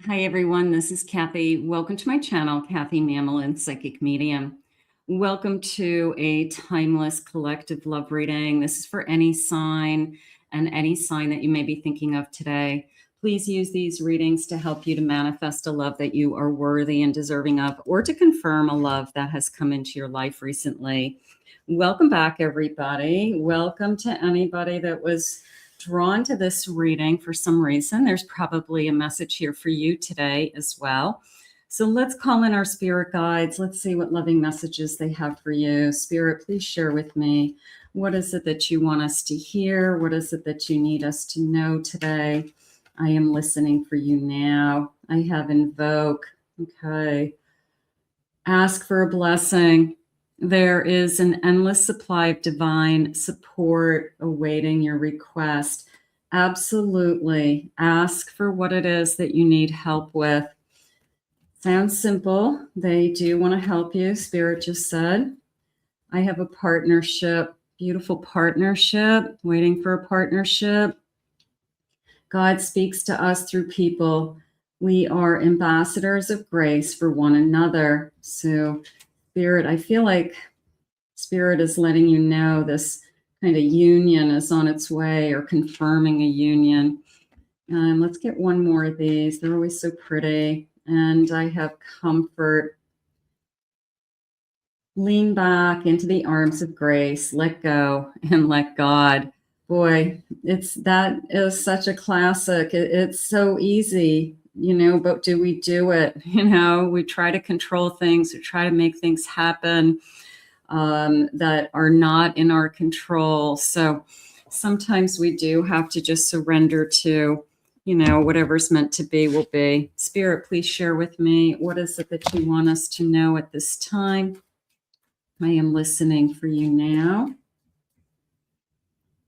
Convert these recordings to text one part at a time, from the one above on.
Hi everyone, this is Kathy. Welcome to my channel, Kathy Mamelin, Psychic Medium. Welcome to a timeless collective love reading. This is for any sign and any sign that you may be thinking of today. Please use these readings to help you to manifest a love that you are worthy and deserving of, or to confirm a love that has come into your life recently. Welcome back, everybody. Welcome to anybody that was drawn to this reading for some reason. There's probably a message here for you today as well. So let's call in our spirit guides. Let's see what loving messages they have for you. Spirit, please share with me. What is it that you want us to hear? What is it that you need us to know today? I am listening for you now. I have invoke. Okay. Ask for a blessing. There is an endless supply of divine support awaiting your request. Absolutely. Ask for what it is that you need help with. Sounds simple. They do want to help you. Spirit just said, I have a partnership, beautiful partnership, waiting for a partnership. God speaks to us through people. We are ambassadors of grace for one another. So Spirit, I feel like Spirit is letting you know this kind of union is on its way, or confirming a union. Let's get one more of these. They're always so pretty. And I have comfort. Lean back into the arms of grace. Let go and let God. Boy, that is such a classic. It's so easy. But do we do it? We try to control things, we try to make things happen that are not in our control. So sometimes we do have to just surrender to, whatever's meant to be will be. Spirit, please share with me. What is it that you want us to know at this time? I am listening for you now.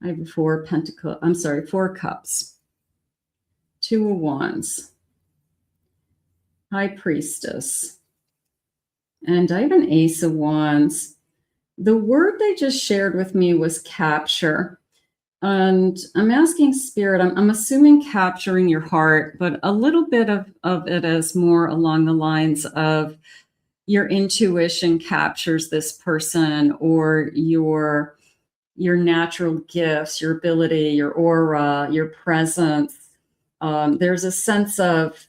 I have four cups, 2 of wands, High Priestess, and I have an Ace of Wands. The word they just shared with me was capture. And I'm asking Spirit, I'm assuming capturing your heart, but a little bit of it is more along the lines of your intuition captures this person, or your natural gifts, your ability, your aura, your presence. There's a sense of,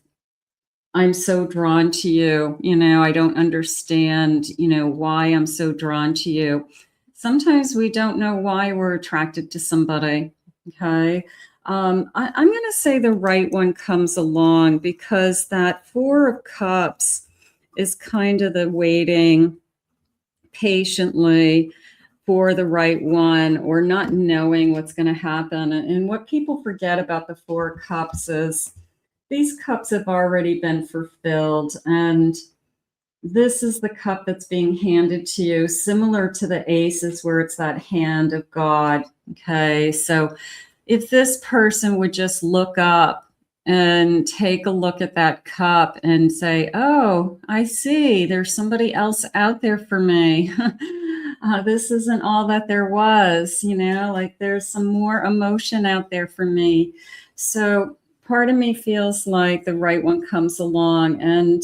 I'm so drawn to you. I don't understand, why I'm so drawn to you. Sometimes we don't know why we're attracted to somebody. Okay. I'm going to say the right one comes along, because that 4 of Cups is kind of the waiting patiently for the right one, or not knowing what's going to happen. And what people forget about the 4 of Cups is these cups have already been fulfilled, and this is the cup that's being handed to you, similar to the Aces, where it's that hand of God. Okay, so if this person would just look up and take a look at that cup and say, oh, I see, there's somebody else out there for me. This isn't all that there was, like there's some more emotion out there for me. So part of me feels like the right one comes along, and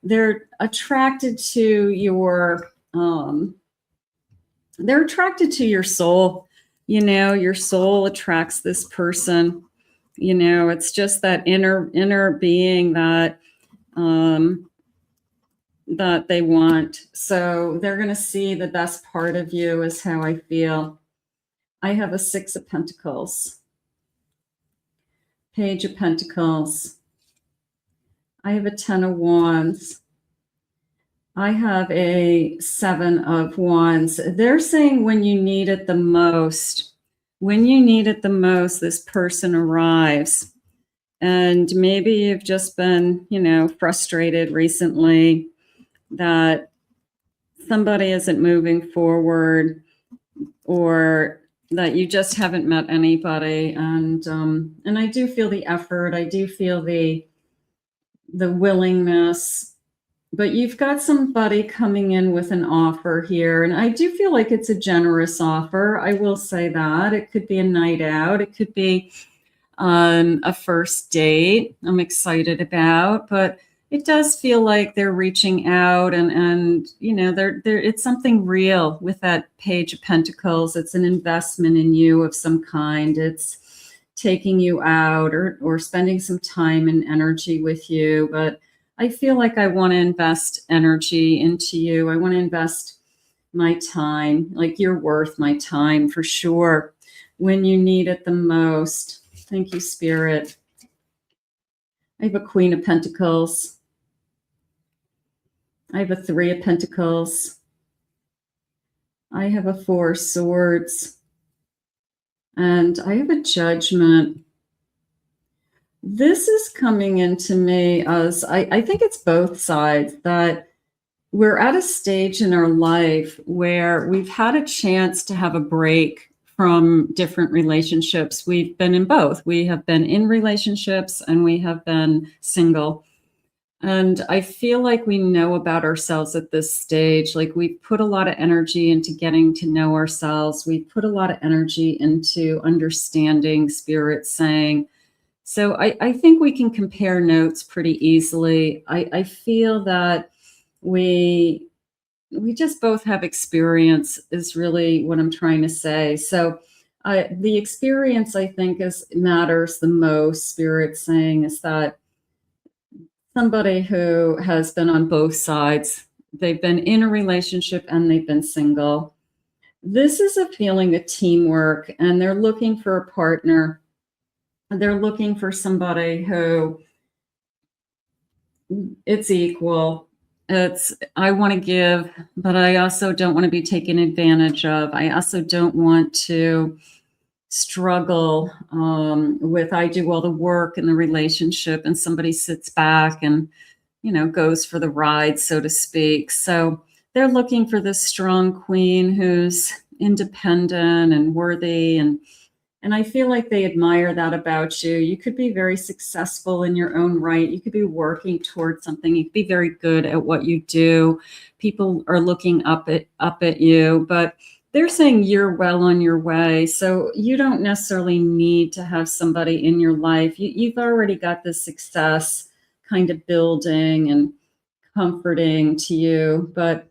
they're attracted to your soul. Your soul attracts this person. It's just that inner being that that they want. So they're going to see the best part of you, is how I feel. I have a 6 of Pentacles, Page of Pentacles. I have a 10 of Wands. I have a 7 of Wands. They're saying when you need it the most, this person arrives. And maybe you've just been, frustrated recently that somebody isn't moving forward, or that you just haven't met anybody. And I do feel the effort. I do feel the willingness, but you've got somebody coming in with an offer here. And I do feel like it's a generous offer. I will say that. It could be a night out. It could be a first date I'm excited about, but it does feel like they're reaching out and you know, they're it's something real with that Page of Pentacles. It's an investment in you of some kind. It's taking you out or spending some time and energy with you. But I feel like I want to invest energy into you. I want to invest my time, like you're worth my time for sure when you need it the most. Thank you, Spirit. I have a Queen of Pentacles. I have a Three of Pentacles. I have a Four of Swords. And I have a Judgment. This is coming into me as, I think it's both sides, that we're at a stage in our life where we've had a chance to have a break from different relationships. We've been in both. We have been in relationships and we have been single. And I feel like we know about ourselves at this stage. Like we've put a lot of energy into getting to know ourselves. We've put a lot of energy into understanding, Spirit saying. So I think we can compare notes pretty easily. I feel that we just both have experience is really what I'm trying to say. So the experience I think matters the most, Spirit saying, is that somebody who has been on both sides, they've been in a relationship and they've been single. This is a feeling of teamwork, and they're looking for a partner. They're looking for somebody who it's equal. It's, I want to give, but I also don't want to be taken advantage of. I also don't want to struggle with, I do all the work in the relationship and somebody sits back and, you know, goes for the ride, so to speak. So they're looking for this strong queen who's independent and worthy. And I feel like they admire that about you. You could be very successful in your own right. You could be working towards something. You could be very good at what you do. People are looking up at you, but they're saying you're well on your way. So you don't necessarily need to have somebody in your life. You've already got this success kind of building and comforting to you. But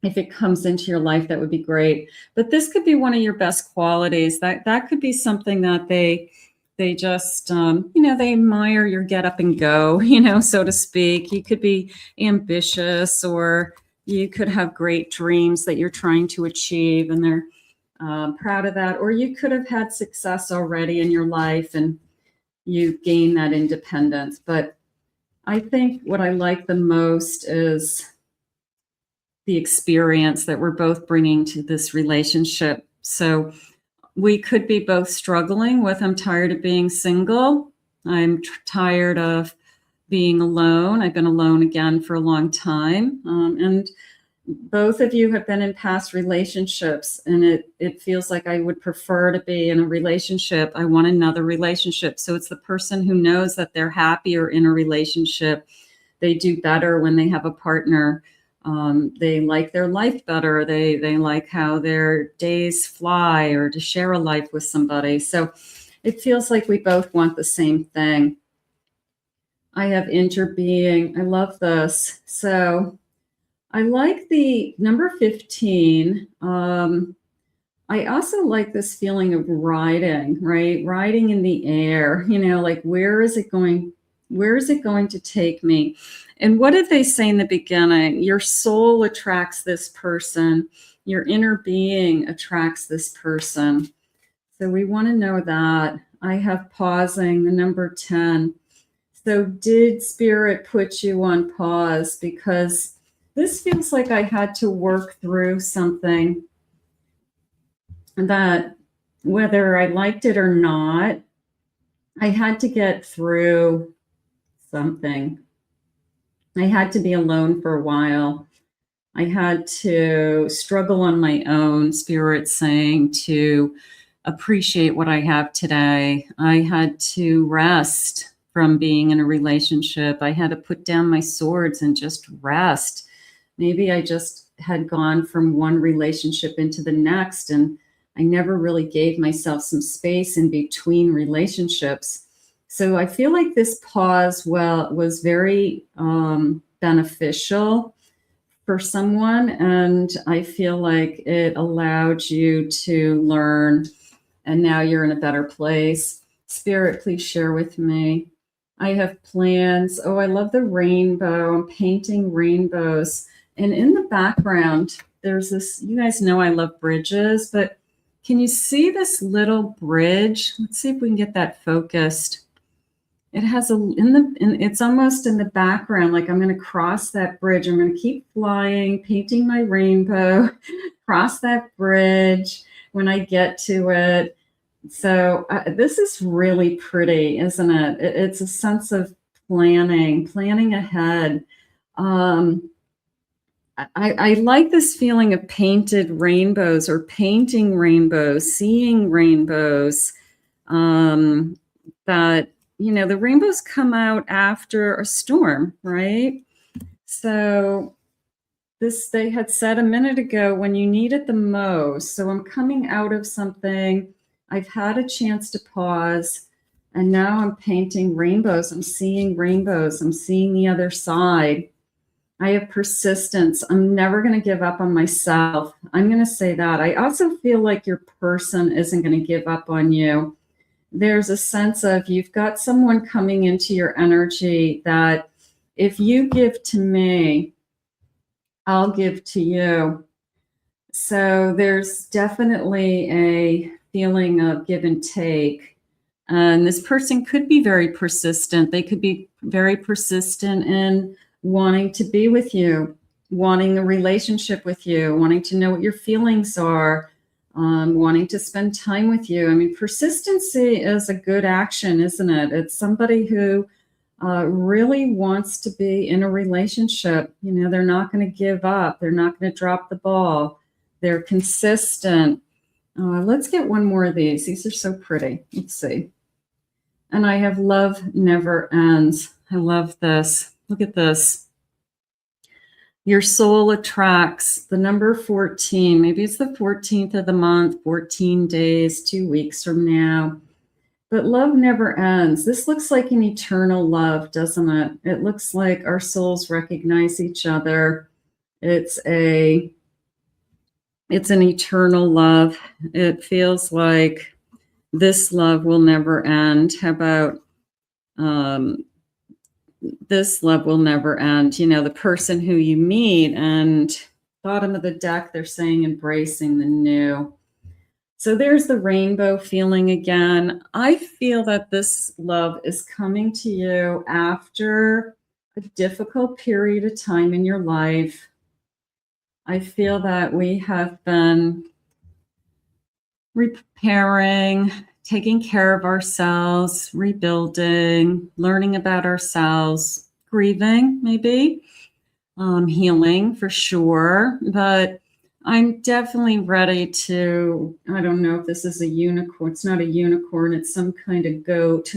if it comes into your life, that would be great. But this could be one of your best qualities. That could be something that they just, you know, they admire your get up and go, you know, so to speak. You could be ambitious, or you could have great dreams that you're trying to achieve and they're proud of that. Or you could have had success already in your life and you gain that independence. But I think what I like the most is the experience that we're both bringing to this relationship. So we could be both struggling with, I'm tired of being single. I'm tired of being alone. I've been alone again for a long time. And both of you have been in past relationships, and it feels like I would prefer to be in a relationship. I want another relationship. So it's the person who knows that they're happier in a relationship. They do better when they have a partner. They like their life better. They like how their days fly, or to share a life with somebody. So it feels like we both want the same thing. I have interbeing. I love this. So I like the number 15. I also like this feeling of riding, right? Riding in the air, you know, like where is it going to take me? And what did they say in the beginning? Your soul attracts this person. Your inner being attracts this person. So we want to know that. I have pausing, the number 10. So did Spirit put you on pause? Because this feels like I had to work through something that, whether I liked it or not, I had to get through something. I had to be alone for a while. I had to struggle on my own, Spirit saying, to appreciate what I have today. I had to rest from being in a relationship. I had to put down my swords and just rest. Maybe I just had gone from one relationship into the next, and I never really gave myself some space in between relationships. So I feel like this pause, well, was very beneficial for someone. And I feel like it allowed you to learn, and now you're in a better place. Spirit, please share with me. I have plans. Oh, I love the rainbow. I'm painting rainbows. And in the background, there's this, you guys know I love bridges, but can you see this little bridge? Let's see if we can get that focused. It has it's almost in the background, like I'm going to cross that bridge. I'm going to keep flying, painting my rainbow, cross that bridge when I get to it. So this is really pretty, isn't it? It's a sense of planning ahead. I like this feeling of painted rainbows or painting rainbows, seeing rainbows, that, you know, the rainbows come out after a storm, right? So they had said a minute ago, when you need it the most. So I'm coming out of something. I've had a chance to pause, and now I'm painting rainbows. I'm seeing rainbows. I'm seeing the other side. I have persistence. I'm never going to give up on myself. I'm going to say that. I also feel like your person isn't going to give up on you. There's a sense of, you've got someone coming into your energy that if you give to me, I'll give to you. So there's definitely a feeling of give and take. And this person could be very persistent. They could be very persistent in wanting to be with you, wanting a relationship with you, wanting to know what your feelings are, wanting to spend time with you. I mean, persistency is a good action, isn't it? It's somebody who really wants to be in a relationship. You know, they're not going to give up. They're not going to drop the ball. They're consistent. Let's get one more of these. These are so pretty. Let's see. And I have love never ends. I love this. Look at this. Your soul attracts the number 14. Maybe it's the 14th of the month, 14 days, 2 weeks from now. But love never ends. This looks like an eternal love, doesn't it? It looks like our souls recognize each other. It's an eternal love. It feels like this love will never end. How about this love will never end? You know, the person who you meet, and bottom of the deck, they're saying embracing the new. So there's the rainbow feeling again. I feel that this love is coming to you after a difficult period of time in your life. I feel that we have been repairing, taking care of ourselves, rebuilding, learning about ourselves, grieving maybe, healing for sure. But I'm definitely ready to, I don't know if this is a unicorn. It's not a unicorn. It's some kind of goat.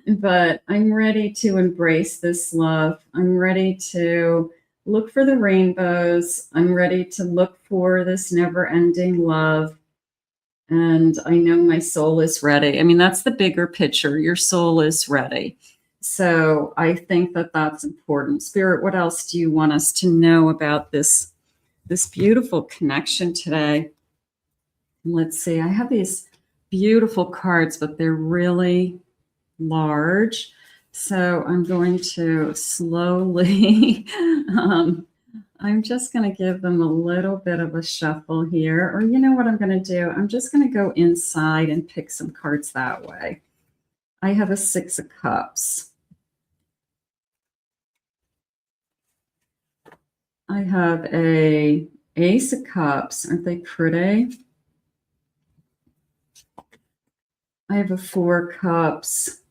But I'm ready to embrace this love. I'm ready to look for the rainbows. I'm ready to look for this never-ending love. And I know my soul is ready. I mean, that's the bigger picture. Your soul is ready. So I think that that's important. Spirit, what else do you want us to know about this beautiful connection today? Let's see. I have these beautiful cards, but they're really large. So I'm going to slowly, I'm just going to give them a little bit of a shuffle here. Or you know what I'm going to do? I'm just going to go inside and pick some cards that way. I have a 6 of Cups. I have a Ace of Cups. Aren't they pretty? I have a 4 of Cups.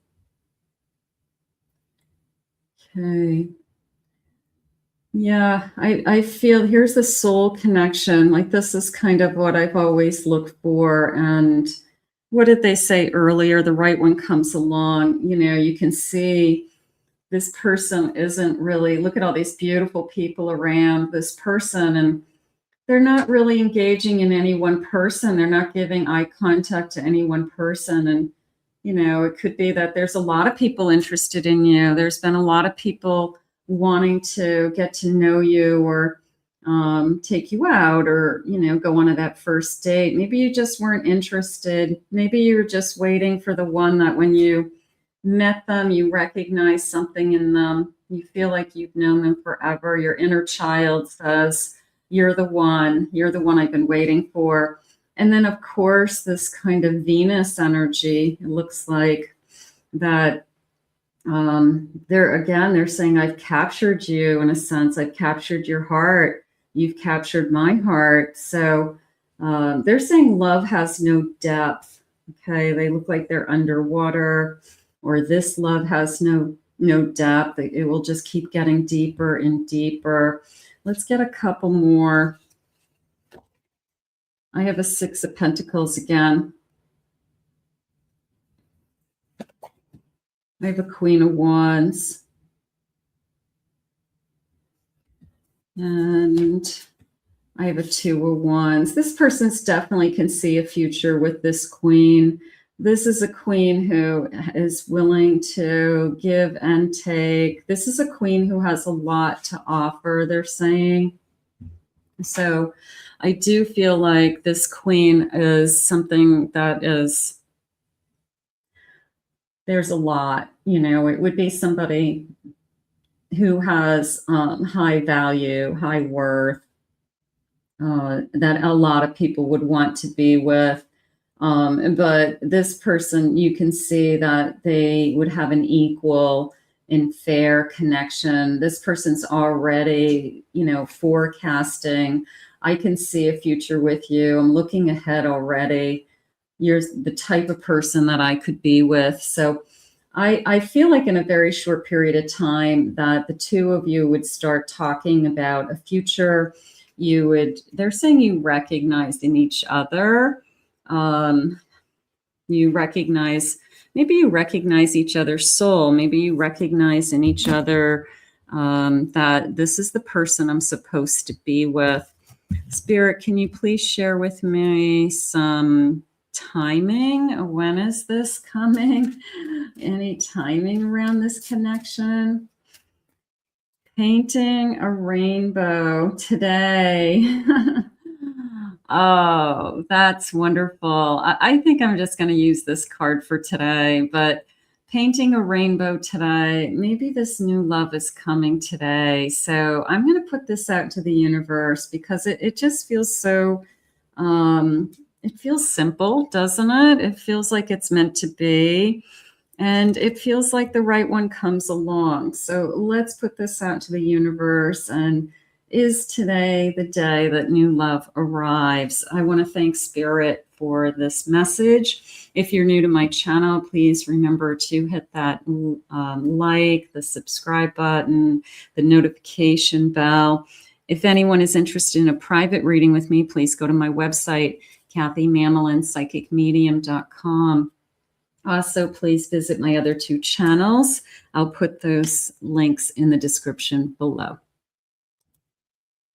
Okay. Yeah, I feel here's the soul connection. Like this is kind of what I've always looked for. And what did they say earlier? The right one comes along. You know, you can see this person isn't really, look at all these beautiful people around this person. And they're not really engaging in any one person. They're not giving eye contact to any one person. And, you know, it could be that there's a lot of people interested in you. There's been a lot of people wanting to get to know you or take you out or, you know, go on to that first date. Maybe you just weren't interested. Maybe you were just waiting for the one that when you met them, you recognize something in them. You feel like you've known them forever. Your inner child says, you're the one I've been waiting for. And then, of course, this kind of Venus energy, it looks like that they're saying, I've captured you in a sense. I've captured your heart. You've captured my heart. So they're saying love has no depth. Okay, they look like they're underwater, or this love has no depth. It will just keep getting deeper and deeper. Let's get a couple more. I have a 6 of Pentacles again. I have a Queen of Wands. And I have a 2 of Wands. This person's definitely can see a future with this queen. This is a queen who is willing to give and take. This is a queen who has a lot to offer, they're saying. So I do feel like this queen is something that is, there's a lot, you know, it would be somebody who has high value, high worth, that a lot of people would want to be with. But this person, you can see that they would have an equal and fair connection. This person's already, you know, forecasting. I can see a future with you. I'm looking ahead already. You're the type of person that I could be with. So I feel like in a very short period of time that the two of you would start talking about a future. They're saying you recognized in each other. You recognize each other's soul. Maybe you recognize in each other that this is the person I'm supposed to be with. Spirit, can you please share with me some timing? When is this coming? Any timing around this connection? Painting a rainbow today. Oh, that's wonderful. I think I'm just going to use this card for today, but painting a rainbow today, maybe this new love is coming today. So I'm going to put this out to the universe because it just feels so, it feels simple, doesn't it? It feels like it's meant to be. And it feels like the right one comes along. So let's put this out to the universe. And is today the day that new love arrives? I want to thank Spirit for this message. If you're new to my channel, please remember to hit that like, the subscribe button, the notification bell. If anyone is interested in a private reading with me, please go to my website, kathymamolinspsychicmedium.com. Also, please visit my other 2 channels. I'll put those links in the description below.